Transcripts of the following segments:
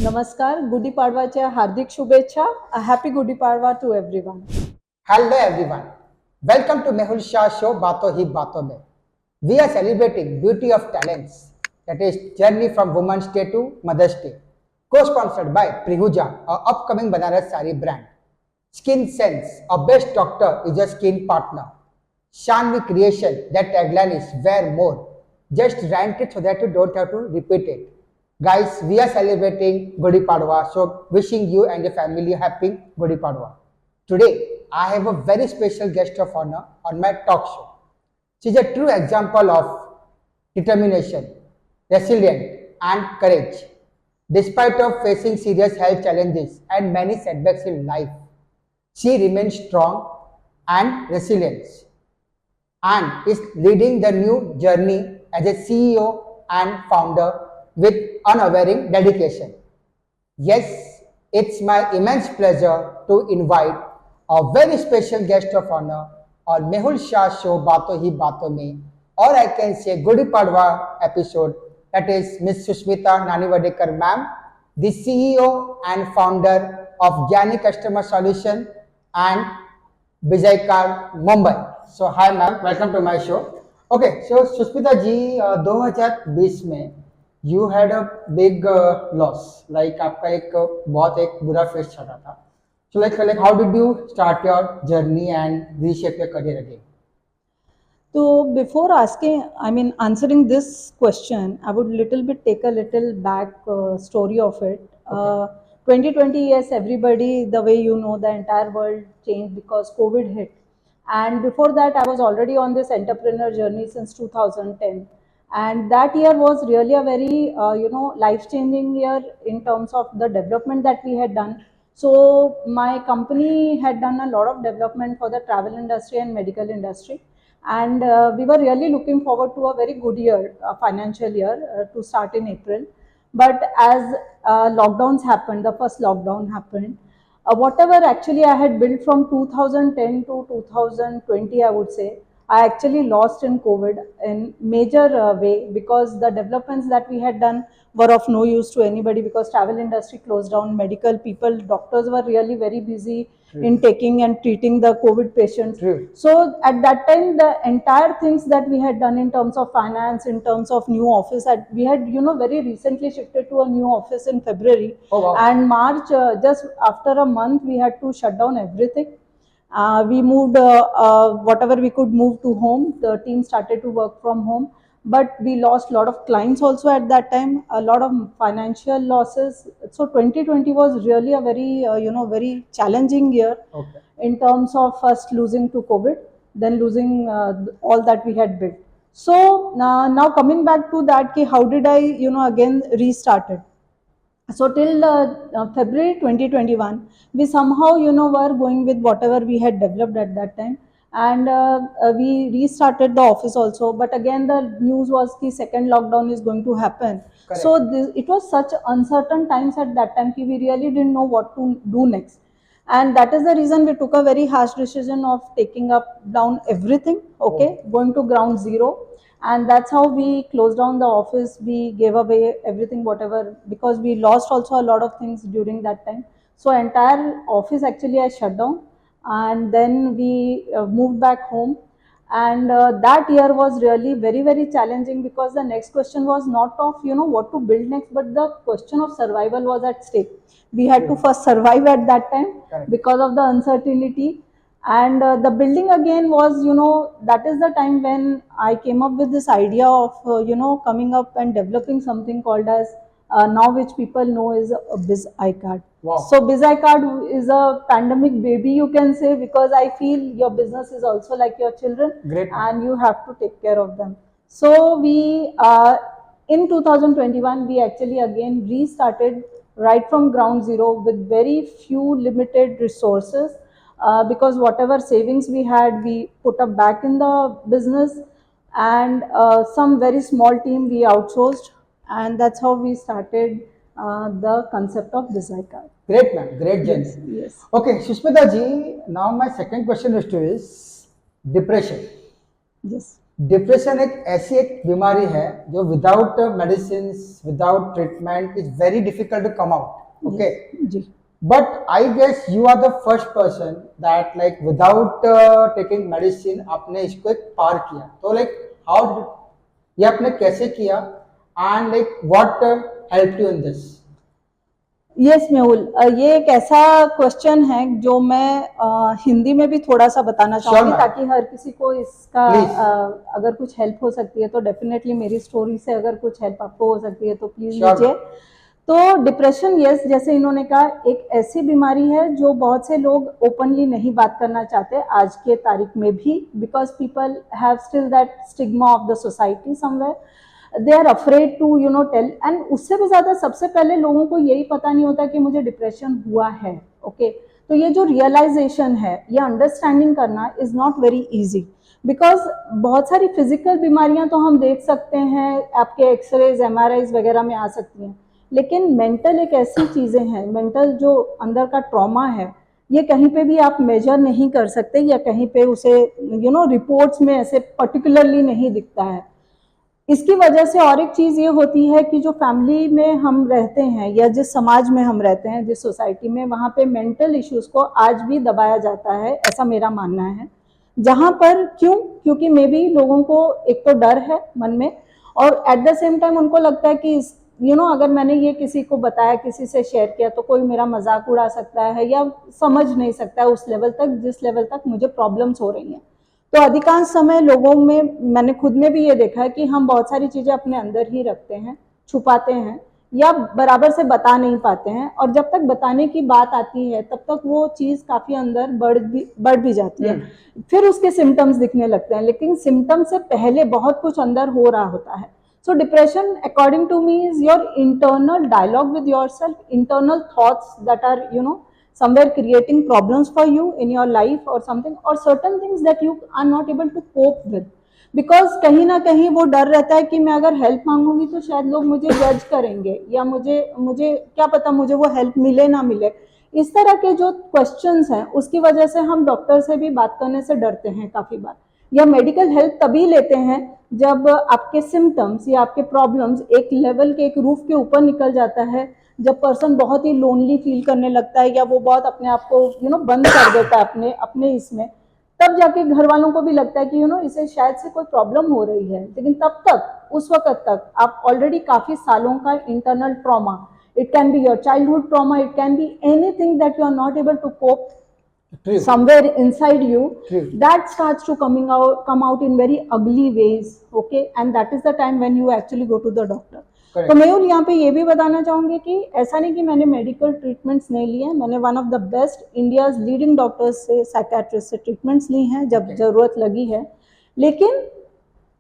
नमस्कार, गुडी पाडवाच्या हार्दिक शुभेच्छा. Happy Gudi Padwa to everyone. Hello everyone. Welcome to Mehul Shah show Baatoo Hi Baaton Mein. We are celebrating beauty of talents. That is journey from Women's Day to Mother's Day. Co-sponsored by Prihuja, our upcoming Banaras Sari brand. Skin Sense, our best doctor is a skin partner. Shanvi Creation, that tagline is wear more. Just rant it so that you don't have to repeat it. Guys, we are celebrating Gudi Padwa, so wishing you and your family happy Gudi Padwa. Today, I have a very special guest of honor on my talk show. She is a true example of determination, resilience, and courage. Despite of facing serious health challenges and many setbacks in life, she remains strong and resilient and is leading the new journey as a CEO and founder with unwavering dedication. Yes, it's my immense pleasure to invite a very special guest of honor on Mehul Shah show Baatoo Hi Baaton Mein, or I can say Gudi Padwa episode, that is Miss Sushmita Nanivadekar ma'am, the CEO and founder of Gyani Customer Solution and Bizarre Mumbai. So hi ma'am, welcome to my show. Okay, so Sushmita ji 2020 में you had a big loss, like आपका एक बहुत एक बुरा face चला था. So like how did you start your journey and reshape your career again? So before answering this question, I would little bit take a little back story of it. 2020, yes, everybody, the way you know, the entire world changed because COVID hit. And before that, I was already on this entrepreneur journey since 2010. And that year was really a very, life-changing year in terms of the development that we had done. So my company had done a lot of development for the travel industry and medical industry. And we were really looking forward to a very good year, financial year, to start in April. But as lockdowns happened, the first lockdown happened, whatever actually I had built from 2010 to 2020, I would say, I actually lost in COVID in major way, because the developments that we had done were of no use to anybody, because travel industry closed down, medical people, doctors were really very busy in taking and treating the COVID patients. So at that time, the entire things that we had done in terms of finance, in terms of new office, we had very recently shifted to a new office in February. Oh, wow. And March, just after a month, we had to shut down everything. We moved whatever we could move to home. The team started to work from home, but we lost a lot of clients also at that time, a lot of financial losses. So 2020 was really a very very challenging year. Okay. In terms of first losing to COVID, then losing all that we had built. So now coming back to that, how did I again restarted? So till February 2021, we somehow were going with whatever we had developed at that time, and we restarted the office also. But again, the news was the second lockdown is going to happen. Correct. So it was such uncertain times at that time, we really didn't know what to do next. And that is the reason we took a very harsh decision of taking up down everything, going to ground zero. And that's how we closed down the office. We gave away everything, whatever, because we lost also a lot of things during that time. So entire office actually I shut down, and then we moved back home. And that year was really very, very challenging, because the next question was not of what to build next, but the question of survival was at stake. We had to first survive at that time. Correct. Because of the uncertainty. And the building again was, that is the time when I came up with this idea of coming up and developing something called as now which people know is a Biz iCard. Wow. So Biz iCard is a pandemic baby, you can say, because I feel your business is also like your children. Great. And you have to take care of them. So we in 2021 we actually again restarted right from ground zero with very few limited resources, because whatever savings we had, we put up back in the business, and some very small team we outsourced, and that's how we started the concept of Biz iCard. Great ma'am, great journey. Yes, yes. Okay, Sushmita ji, now my second question is to you is depression. Yes. Depression एक ऐसी एक बीमारी है जो without medicine, without treatment is very difficult to come out, okay. जी। But I guess you are the first person that like without taking medicine आपने इसको एक पार किया, तो लाइक हाउ ये आपने कैसे किया and like what help you in this? Yes Mehul, ये एक ऐसा क्वेश्चन है जो मैं हिंदी में भी थोड़ा सा बताना Sure, चाहूंगी, ma'am. ताकि हर किसी को इसका Please. अगर कुछ हेल्प हो सकती है तो डेफिनेटली मेरी स्टोरी से अगर कुछ हेल्प आपको हो सकती है तो प्लीज Sure, लीजिए। ma'am. तो डिप्रेशन, यस, जैसे इन्होंने कहा, एक ऐसी बीमारी है जो बहुत से लोग ओपनली नहीं बात करना चाहते आज के तारीख में भी, because people have still that stigma of the society somewhere, they are afraid to tell. And उससे भी ज्यादा सबसे पहले लोगों को यही पता नहीं होता कि मुझे डिप्रेशन हुआ है, ओके। तो ये जो रियलाइजेशन है, ये अंडरस्टैंडिंग करना is not very easy, because बहुत सारी फिजिकल बीमारियां तो हम देख सकते हैं, आपके एक्सरेज एमआरआईज वगैरह में आ सकती हैं, लेकिन मेंटल एक ऐसी चीजें हैं, मेंटल जो अंदर का ट्रॉमा है, ये कहीं पे भी आप मेजर नहीं कर सकते, या कहीं पे उसे रिपोर्ट्स में ऐसे पर्टिकुलरली नहीं दिखता है। इसकी वजह से और एक चीज ये होती है कि जो फैमिली में हम रहते हैं या जिस समाज में हम रहते हैं, जिस सोसाइटी में, वहां पे मेंटल इश्यूज को आज भी दबाया जाता है, ऐसा मेरा मानना है। जहां पर क्यों? क्योंकि मे बी लोगों को एक तो डर है मन में, और एट द सेम टाइम उनको लगता है कि अगर मैंने ये किसी को बताया, किसी से शेयर किया, तो कोई मेरा मजाक उड़ा सकता है या समझ नहीं सकता है उस लेवल तक जिस लेवल तक मुझे प्रॉब्लम्स हो रही हैं। तो अधिकांश समय लोगों में, मैंने खुद में भी ये देखा है कि हम बहुत सारी चीजें अपने अंदर ही रखते हैं, छुपाते हैं, या बराबर से बता नहीं पाते हैं, और जब तक बताने की बात आती है तब तक वो चीज काफी अंदर बढ़ भी जाती है। फिर उसके सिम्टम्स दिखने लगते हैं, लेकिन सिम्टम्स से पहले बहुत कुछ अंदर हो रहा होता है। So depression, according to me, is your internal dialogue with yourself, internal thoughts that are, somewhere creating problems for you in your life or something, or certain things that you are not able to cope with, because कहीं ना कहीं वो डर रहता है कि मैं अगर हेल्प मांगूंगी तो शायद लोग मुझे जज करेंगे, या मुझे मुझे क्या पता मुझे वो हेल्प मिले ना मिले। इस तरह के जो क्वेश्चंस हैं, उसकी वजह से हम डॉक्टर से भी बात करने से डरते हैं काफी बार, या मेडिकल हेल्प तभी लेते हैं जब आपके सिम्टम्स या आपके प्रॉब्लम्स एक लेवल के, एक रूफ के ऊपर निकल जाता है, जब पर्सन बहुत ही लोनली फील करने लगता है, या वो बहुत अपने आप को बंद कर देता है अपने अपने इसमें, तब जाके घर वालों को भी लगता है कि इसे शायद से कोई प्रॉब्लम हो रही है। लेकिन तब तक, उस वक्त तक आप ऑलरेडी काफी सालों का internal trauma, it can be your childhood trauma, it can be anything that you are not able to cope somewhere inside you. True. That starts to come out in very ugly ways, okay, and that is the time when you actually go to the doctor. Correct. तो मेहुल यहाँ पे ये भी बताना चाहूंगी कि ऐसा नहीं कि मैंने मेडिकल ट्रीटमेंट्स नहीं लिए हैं, मैंने one of the best India's leading doctors से, साइकेट्रिस्ट से ट्रीटमेंट्स ली हैं जब जरूरत लगी है। लेकिन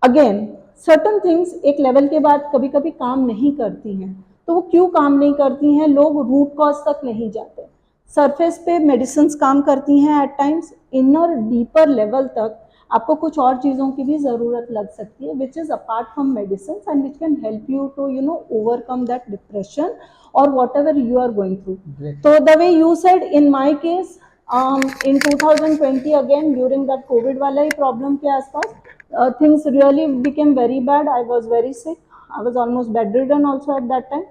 अगेन, सर्टन थिंग्स एक लेवल के बाद कभी कभी काम नहीं करती हैं। तो वो क्यों काम नहीं करती हैं? लोग रूट कॉज तक नहीं जाते। सरफेस पे मेडिसिन काम करती हैं at times, inner deeper level तक आपको कुछ और चीज़ों की भी ज़रूरत लग सकती है, which is apart from medicine, and which can help you to overcome that depression और whatever you are going through. तो the way you said, in my case, in 2020 again, during that COVID वाला ही problem के आसपास, things really became very bad. I was very sick. I was almost bedridden also at that time.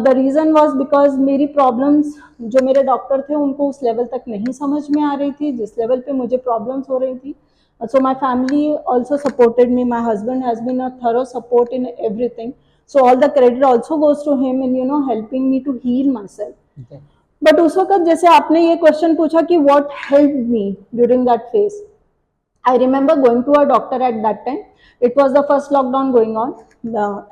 The reason was because मेरी problems, जो मेरे doctor थे, उनको उस level तक नहीं समझ में आ रही थी जिस लेवल पे मुझे प्रॉब्लम्स हो रही थी। So my family also supported me. My husband has been a thorough support in everything. So all the credit also goes to him in helping me to heal myself. Okay. But उस वक्त जैसे आपने ये question पूछा कि what help me during that phase, I remember going to a doctor at that time. It was the first lockdown going on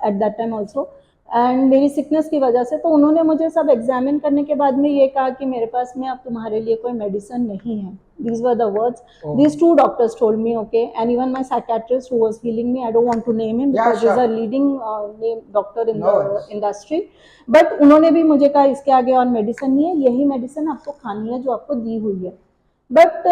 at that time also, and मेरी sickness की वजह से, तो उन्होंने मुझे सब एग्जामिन करने के बाद में ये कहा कि मेरे पास में अब तुम्हारे लिए कोई मेडिसिन नहीं है। These were the words. These two doctors told me, okay, and even my psychiatrist who was healing me, I don't want to name him because he's a leading name doctor in the industry, but उन्होंने भी मुझे कहा इसके आगे और medicine नहीं है, यही मेडिसिन आपको खानी है जो आपको दी हुई है। बट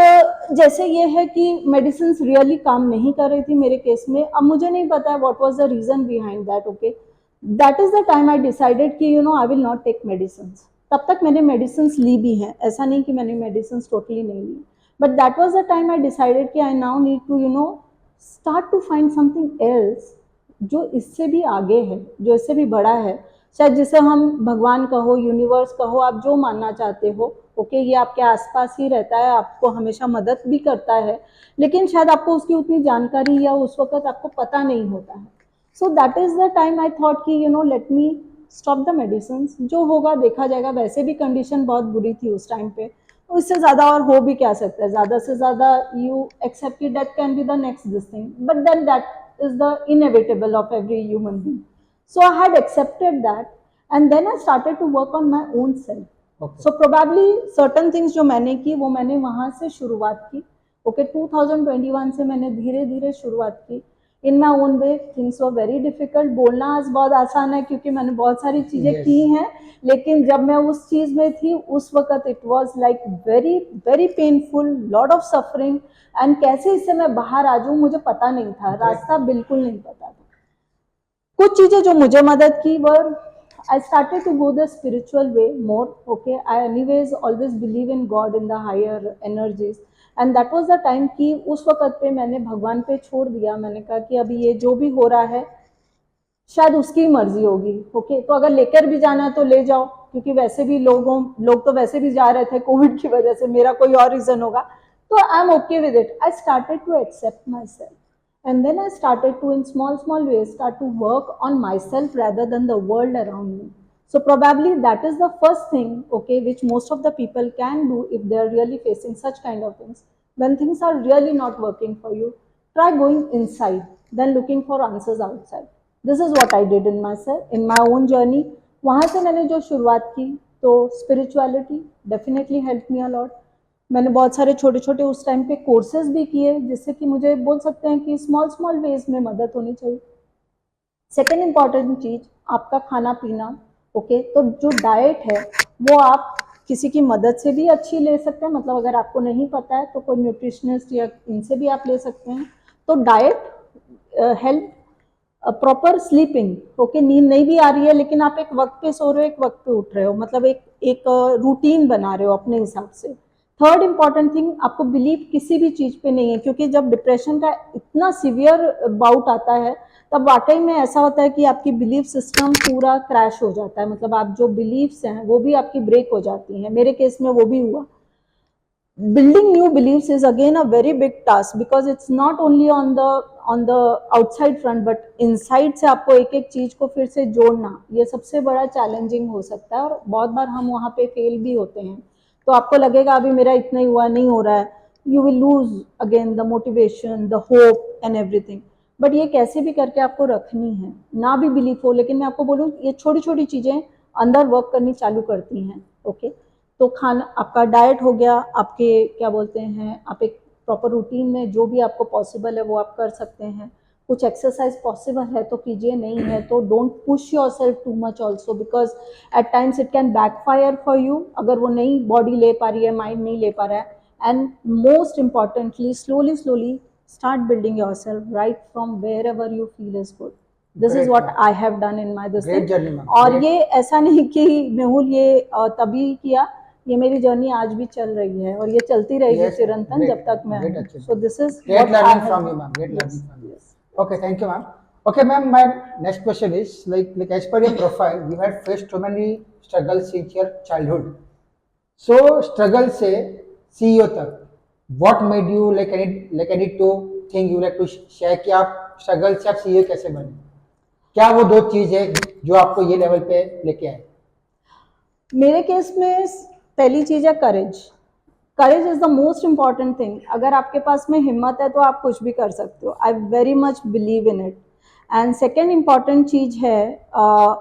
जैसे ये है कि मेडिसिन रियली काम नहीं कर रही थी मेरे केस में। अब मुझे नहीं पता है what was the reason behind that, okay. That is the time I decided कि I will not take medicine. तब तक मैंने मेडिसिन ली भी हैं, ऐसा नहीं कि मैंने मेडिसिन टोटली नहीं ली, but that was the time I decided कि I now need to start to find something else जो इससे भी आगे है, जो इससे भी बड़ा है, शायद जिसे हम भगवान कहो, यूनिवर्स कहो, आप जो मानना चाहते हो। ओके, ये आपके आसपास ही रहता है, आपको हमेशा मदद भी करता है, लेकिन शायद आपको उसकी उतनी जानकारी या उस वक्त आपको पता नहीं होता है। So that is the time I thought कि let me stop the medicine, जो होगा देखा जाएगा। वैसे भी कंडीशन बहुत बुरी थी उस टाइम पे, तो इससे ज़्यादा और हो भी क्या सकता है, ज़्यादा से ज़्यादा यू एक्सेप्ट कि that can be the next this thing, but then that is the inevitable of every human being. So I had accepted that, and then I started to work on my own self. Okay. So probably certain things जो मैंने की वो मैंने वहाँ से शुरुआत की। Okay, 2021 से मैंने धीरे धीरे शुरुआत की। In my own way things were very difficult. बोलना आज बहुत आसान है क्योंकि मैंने बहुत सारी चीज़ें की हैं, लेकिन जब मैं उस चीज़ में थी उस वक्त it was like very very painful, lot of suffering, and कैसे इससे मैं बाहर आ जाऊँ मुझे पता नहीं था, रास्ता बिल्कुल नहीं पता था। कुछ चीजें जो मुझे मदद की where I started to go the spiritual way more. Okay, I anyways always believe in God, in the higher energies, and that was the time कि उस वक्त पे मैंने भगवान पे छोड़ दिया। मैंने कहा कि अभी ये जो भी हो रहा है शायद उसकी मर्जी होगी। ओके, तो अगर लेकर भी जाना है तो ले जाओ, क्योंकि वैसे भी लोग तो वैसे भी जा रहे थे कोविड की वजह से, मेरा कोई और रीजन होगा, तो I am okay with it. I started to accept my self, and then I started to in small ways start to work on myself rather than the world around me. So probably that is the first thing, okay, which most of the people can do if they are really facing such kind of things. When things are really not working for you, try going inside then looking for answers outside. This is what I did in myself, in my own journey. वहाँ से मैंने जो शुरुआत की, तो spirituality definitely helped me a lot. मैंने बहुत सारे छोटे छोटे उस टाइम पे कोर्सेज भी किए, जिससे कि मुझे बोल सकते हैं कि स्मॉल स्मॉल वेज में मदद होनी चाहिए। सेकेंड इम्पॉर्टेंट चीज आपका खाना पीना। ओके, तो जो डाइट है वो आप किसी की मदद से भी अच्छी ले सकते हैं, मतलब अगर आपको नहीं पता है तो कोई न्यूट्रिशनिस्ट या इनसे भी आप ले सकते हैं। तो diet, health, proper sleeping. Okay, नींद नहीं भी आ रही है लेकिन आप एक वक्त पे सो रहे हो, एक वक्त पे उठ रहे हो, मतलब एक एक रूटीन बना रहे हो अपने हिसाब से। थर्ड इम्पॉर्टेंट थिंग, आपको बिलीव किसी भी चीज पे नहीं है, क्योंकि जब डिप्रेशन का इतना सीवियर बाउट आता है तब वाकई में ऐसा होता है कि आपकी बिलीफ सिस्टम पूरा क्रैश हो जाता है, मतलब आप जो बिलीव्स हैं वो भी आपकी ब्रेक हो जाती हैं। मेरे केस में वो भी हुआ। building new beliefs is again a very big task, because it's not only on the outside front but inside से आपको एक एक चीज को फिर से जोड़ना, ये सबसे बड़ा चैलेंजिंग हो सकता है, और बहुत बार हम वहाँ पे फेल भी होते हैं। तो आपको लगेगा अभी मेरा इतना ही हुआ, नहीं हो रहा है, you will lose again the motivation, the hope and everything. But ये कैसे भी करके आपको रखनी है, ना भी बिलीफ हो, लेकिन मैं आपको बोलूँ ये छोटी छोटी चीजें अंदर वर्क करनी चालू करती हैं। ओके, तो खाना, आपका डाइट हो गया, आपके क्या बोलते हैं, आप एक प्रॉपर रूटीन में जो भी आपको पॉसिबल है वो आप कर सकते हैं। कुछ एक्सरसाइज पॉसिबल है तो कीजिए, नहीं है तो don't push your self too much also, because at times it can backfire for you, अगर वो नहीं बॉडी ले पा रही है, माइंड नहीं ले पा रहा है। And most importantly slowly slowly start building yourself right from wherever you feel is good. This is what I have done in my this Great thing. journey, ma'am. और Great. ये ऐसा नहीं कि मेहुल ये तभी किया, ये मेरी जर्नी आज भी चल रही है और ये चलती रहेगी Yes, चिरंतन great, जब तक मैं great हूँ। achievement. So this is Great what I learning have from you, done. ma'am. Great Yes, learning from you. yes. Okay, thank you, ma'am. Okay, ma'am, my next question is like as per your profile, you had faced so many struggles since your childhood. So struggle से CEO तक, what made you like any two thing you like to share कि आप struggle से आप CEO कैसे बने? क्या वो दो चीज है जो आपको ये लेवल पे लेके आए? मेरे केस में पहली चीज है courage. Courage is the most important thing. अगर आपके पास में हिम्मत है तो आप कुछ भी कर सकते हो। I very much believe in it. And second important चीज है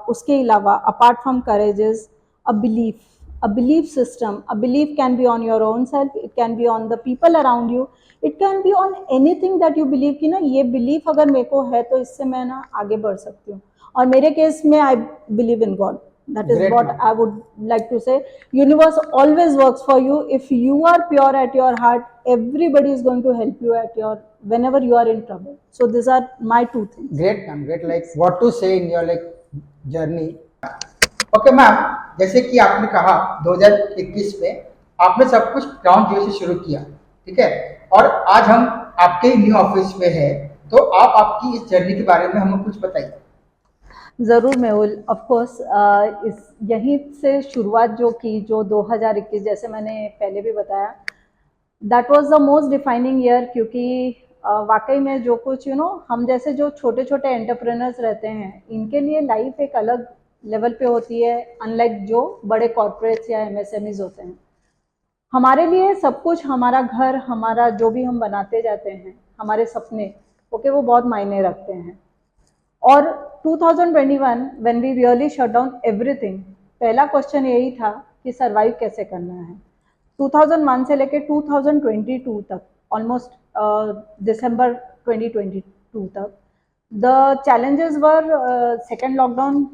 उसके अलावा apart from courage is a belief, a belief system. A belief can be on your own self, it can be on the people around you, it can be on anything that you believe कि ना ये belief अगर मेरे को है तो इससे मैं ना आगे बढ़ सकती हूँ। और मेरे केस में I believe in God. That is Great, what ma'am. I would like to say. Universe always works for you. If you are pure at your heart, everybody is going to help you at your whenever you are in trouble. So these are my two things. Great, ma'am. Great. Like what to say in your like journey. Okay ma'am, जैसे कि आपने कहा 2021 में आपने सब कुछ ground zero से शुरू किया, ठीक है, और आज हम आपके न्यू ऑफिस में है तो आप आपकी इस जर्नी के बारे में हमें कुछ बताइए। ज़रूर मेहुल, ऑफ कोर्स इस यहीं से शुरुआत जो की, जो 2021, जैसे मैंने पहले भी बताया, that was the most defining year, क्योंकि वाकई में जो कुछ हम जैसे जो छोटे छोटे एंटरप्रेनर्स रहते हैं, इनके लिए लाइफ एक अलग लेवल पे होती है, अनलाइक जो बड़े कॉर्पोरेट्स या एमएसएमईज होते हैं। हमारे लिए सब कुछ, हमारा घर, हमारा जो भी हम बनाते जाते हैं, हमारे सपने, ओके, वो बहुत मायने रखते हैं। और 2021 when we really shut down everything, पहला क्वेश्चन यही था कि सरवाइव कैसे करना है। 2001 से लेके 2022 तक, ऑलमोस्ट दिसंबर 2022 तक, the challenges were, second lockdown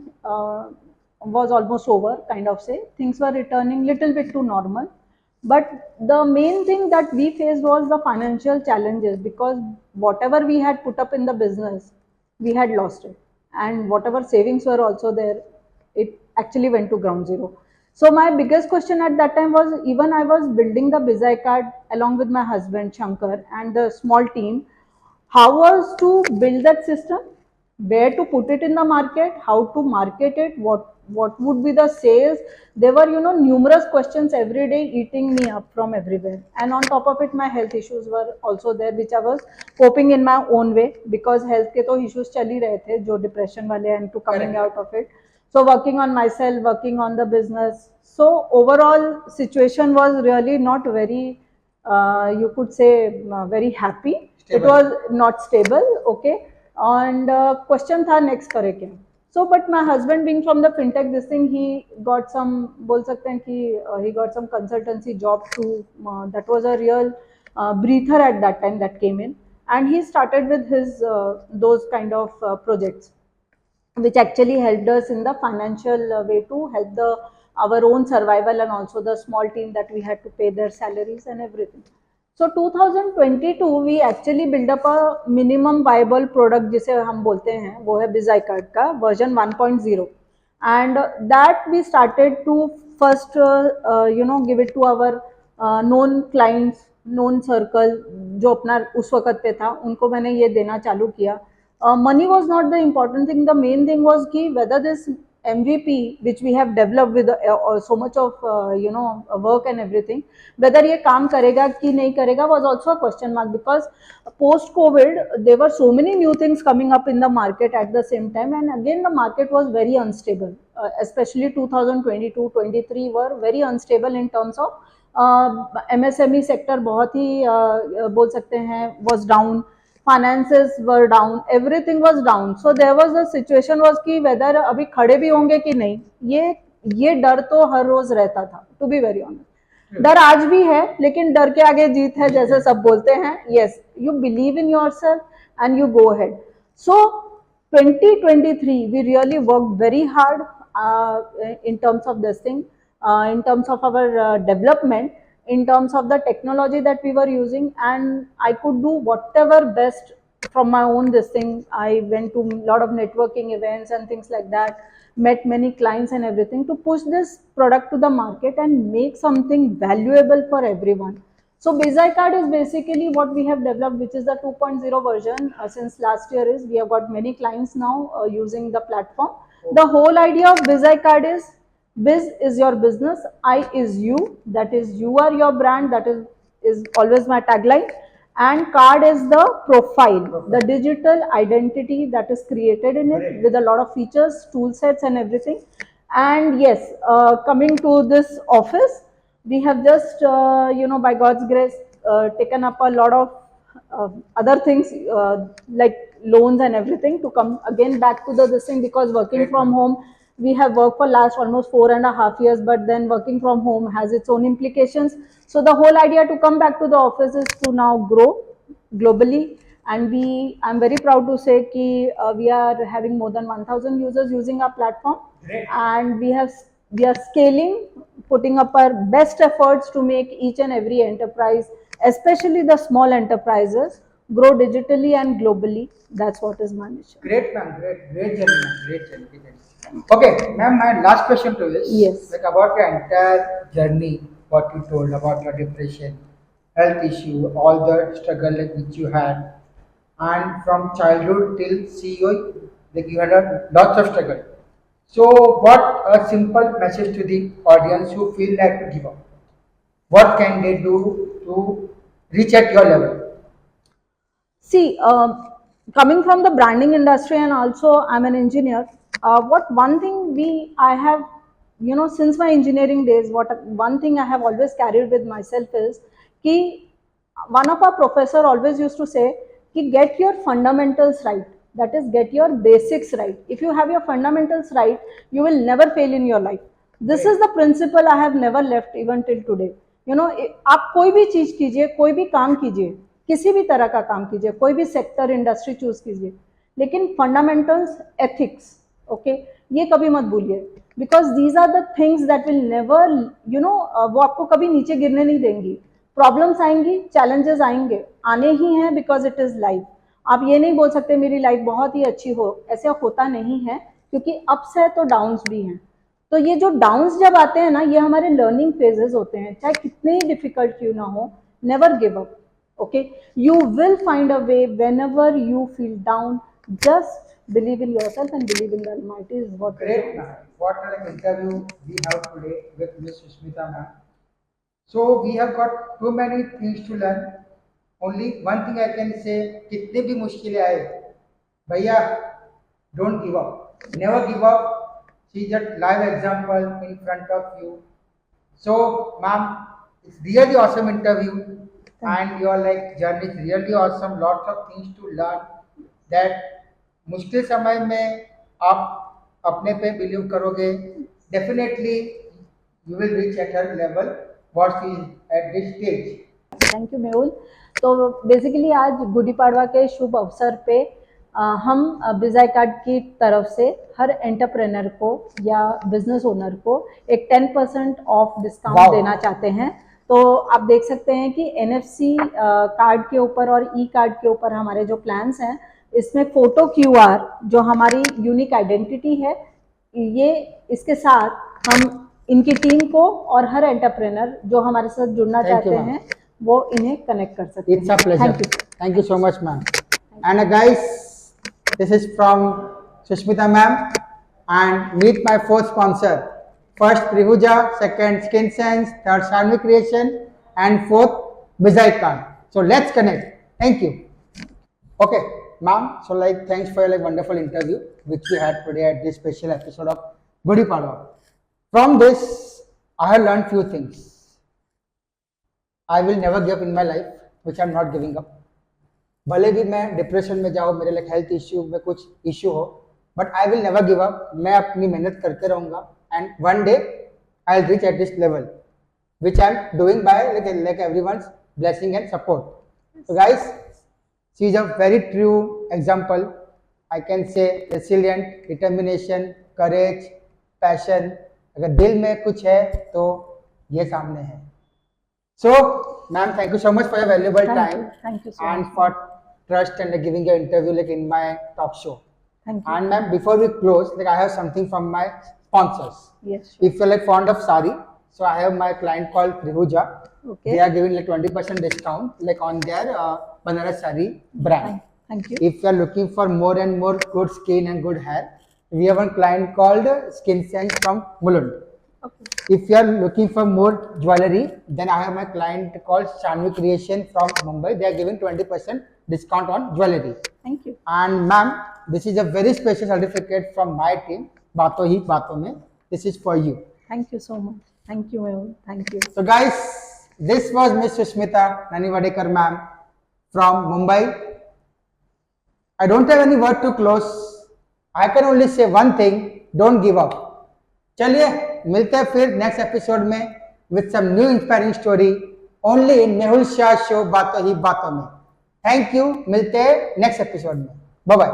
was almost over, kind of say things were returning little bit to normal, but the main thing that we faced was the financial challenges, because whatever we had put up in the business, we had lost it, and whatever savings were also there, it actually went to ground zero. So my biggest question at that time was, even I was building the Bizai card along with my husband Shankar and the small team, how was to build that system, where to put it in the market, how to market it, what would be the sales. There were numerous questions every day eating me up from everywhere, and on top of it my health issues were also there, which I was coping in my own way, because health ke to issues chal hi rahe the, jo depression wale, and to coming Correct. out of it. So working on myself, working on the business, so overall situation was really not very, you could say, very happy. It Stable. was not stable, okay. And question tha next kare kya. So but my husband being from the fintech, this thing, he got some, bol sakte hain ki, he got some consultancy job too, that was a real breather at that time that came in, and he started with his those kind of projects, which actually helped us in the financial way to help the our own survival, and also the small team that we had to pay their salaries and everything. So 2022 we actually build up a minimum viable product, जिसे हम बोलते हैं, वो है बिजाई card का version 1.0, and that we started to first give it to our known clients, known circle, जो अपना उस वक्त पे था, उनको मैंने ये देना चालू किया. Money was not the important thing. The main thing was ki whether this MVP, which we have developed with so much of work and everything, whether ये काम करेगा कि नहीं करेगा, was also a question mark, because post COVID there were so many new things coming up in the market at the same time, and again the market was very unstable, especially 2022-23 were very unstable in terms of MSME sector बहुत ही बोल सकते हैं was down, finances were down, everything was down. So there was a situation was कि whether अभी खड़े भी होंगे कि नहीं, ये डर तो हर रोज रहता था, टू बी वेरी ऑनेस्ट. डर आज भी है, लेकिन डर के आगे जीत है, जैसे सब बोलते हैं. Yes, you believe in your self and you go ahead. So 2023 we really worked very hard in terms of this thing, in terms of our development, in terms of the technology that we were using, and I could do whatever best from my own this thing. I went to a lot of networking events and things like that, met many clients and everything, to push this product to the market and make something valuable for everyone. So Bezai card is basically what we have developed, which is the 2.0 version. Since last year is, we have got many clients now using the platform. The whole idea of Bezai card is, Biz is your business, I is you, that is you are your brand, that is always my tagline, and card is the profile, the digital identity that is created in it with a lot of features, tool sets and everything. And yes, coming to this office, we have just by God's grace taken up a lot of other things, like loans and everything, to come again back to the this thing, because working from home, we have worked for last almost 4.5 years, but then working from home has its own implications. So the whole idea to come back to the office is to now grow globally, and I'm very proud to say ki we are having more than 1000 users using our platform. Great. And we are scaling, putting up our best efforts to make each and every enterprise, especially the small enterprises, grow digitally and globally. That's what is my mission. Great, ma'am. Great journey, ma'am. Great journey. Great journey. Okay, ma'am. My last question to this. Yes. Like about your entire journey, what you told about your depression, health issue, all the struggle like which you had. and from childhood till CEO, like you had a lots of struggle. So, what a simple message to the audience who feel like to give up? What can they do to reach at your level? See, coming from the branding industry and also I'm an engineer. What one thing I have, since my engineering days, what one thing I have always carried with myself is, कि one of our professor always used to say, कि get your fundamentals right. That is, get your basics right. If you have your fundamentals right, you will never fail in your life. This is the principle I have never left even till today. आप कोई भी चीज कीजिए, कोई भी काम कीजिए, किसी भी तरह का काम कीजिए, कोई भी सेक्टर इंडस्ट्री चूज कीजिए, लेकिन फंडामेंटल्स, एथिक्स, ओके, ये कभी मत भूलिए, because these are the things that will never, वो आपको कभी नीचे गिरने नहीं देंगी. प्रॉब्लम्स आएंगी, चैलेंजेस आएंगे, आने ही हैं, बिकॉज इट इज लाइफ. आप ये नहीं बोल सकते मेरी लाइफ बहुत ही अच्छी हो, ऐसा होता नहीं है, क्योंकि अप्स है तो डाउन्स भी हैं. तो ये जो डाउन्स जब आते हैं ना, ये हमारे लर्निंग फेजेस होते हैं, चाहे कितने ही डिफिकल्ट क्यों ना हो. Never give up. Okay, you will find a way whenever you feel down. Just believe in yourself and believe in the Almighty is what. Great, ma'am. What an interview we have today with Miss Sushmita, ma'am. So we have got too many things to learn. Only one thing I can say, कितने भी मुश्किलें आए, भैया, don't give up. Never give up. See that live example in front of you. So, ma'am, it's really awesome interview, and your like journey is really awesome. Lots of things to learn. That मुश्किल समय में आप अपने पे believe करोगे, definitely you will reach at her level what she is at this stage. Thank you Mehul. तो basically आज गुड़ी पाड़वा के शुभ अवसर पे हम बिजाई कार्ड की तरफ से हर एंटरप्रेनर को या बिजनेस ओनर को एक 10% ऑफ डिस्काउंट देना चाहते हैं. तो आप देख सकते हैं कि NFC कार्ड के ऊपर और ई कार्ड के ऊपर हमारे जो प्लान्स हैं, इसमें फोटो QR जो हमारी यूनिक आइडेंटिटी है, ये इसके साथ हम इनकी टीम को और हर एंटरप्रेनर जो हमारे साथ जुड़ना चाहते हैं वो इन्हें कनेक्ट कर सकते हैं. It's a pleasure. Thank you so much, ma'am. And guys, this is from Sushmita ma'am, and meet my fourth sponsor. First Trihuja, second Skin Sense, third Sharmi Creation, and fourth Bizai Khan. So let's connect. Thank you. Okay, ma'am. So like, thanks for your like wonderful interview which we had today at this special episode of Gudi Padwa. From this, I have learned few things. I will never give up in my life, which I am not giving up. भले भी मैं depression में जाऊँ, मेरे like health issue में कुछ issue हो, but I will never give up. मैं अपनी मेहनत करते रहूँगा, and one day I will reach at this level which I am doing by like everyone's blessing and support. So guys, she is a very true example. I can say resilient, determination, courage, passion. अगर दिल में कुछ है तो ये सामने है. So, ma'am, thank you so much for your valuable time. Thank you so and much. for trust and giving your interview like in my talk show. Thank you. And ma'am, before we close, like I have something from my sponsors. Yes, sure. If you're like fond of sari, so I have my client called Trihuja. Okay. They are giving like 20% discount like on their Banaras sari brand. Thank you. If you are looking for more and more good skin and good hair, we have one client called Skin Sense from Mulund. Okay. If you are looking for more jewelry, then I have my client called Shanvi Creation from Mumbai. They are giving 20% discount on jewelry. Thank you. And ma'am, this is a very special certificate from my team, Baatoo hi Baatoo mein. This is for you. Thank you so much. Thank you, Mehul. Thank you. So guys, this was Miss Sushmita Nanivadekar ma'am from Mumbai. I don't have any word to close. I can only say one thing, don't give up. चलिए मिलते हैं फिर next episode में with some new inspiring story only in Mehul Shah show बातों ही बातों में. Thank you. मिलते हैं नेक्स्ट एपिसोड में. Bye bye.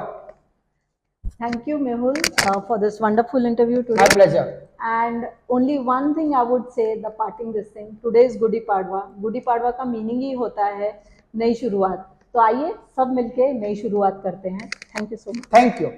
Thank you, Mehul, for this wonderful interview today. My pleasure. And only one thing I would say, the parting this thing. Today is Gudi Padwa. Gudi Padwa का meaning ही होता है नई शुरुआत. तो आइए सब मिलके नई शुरुआत करते हैं. Thank you so much. Thank you.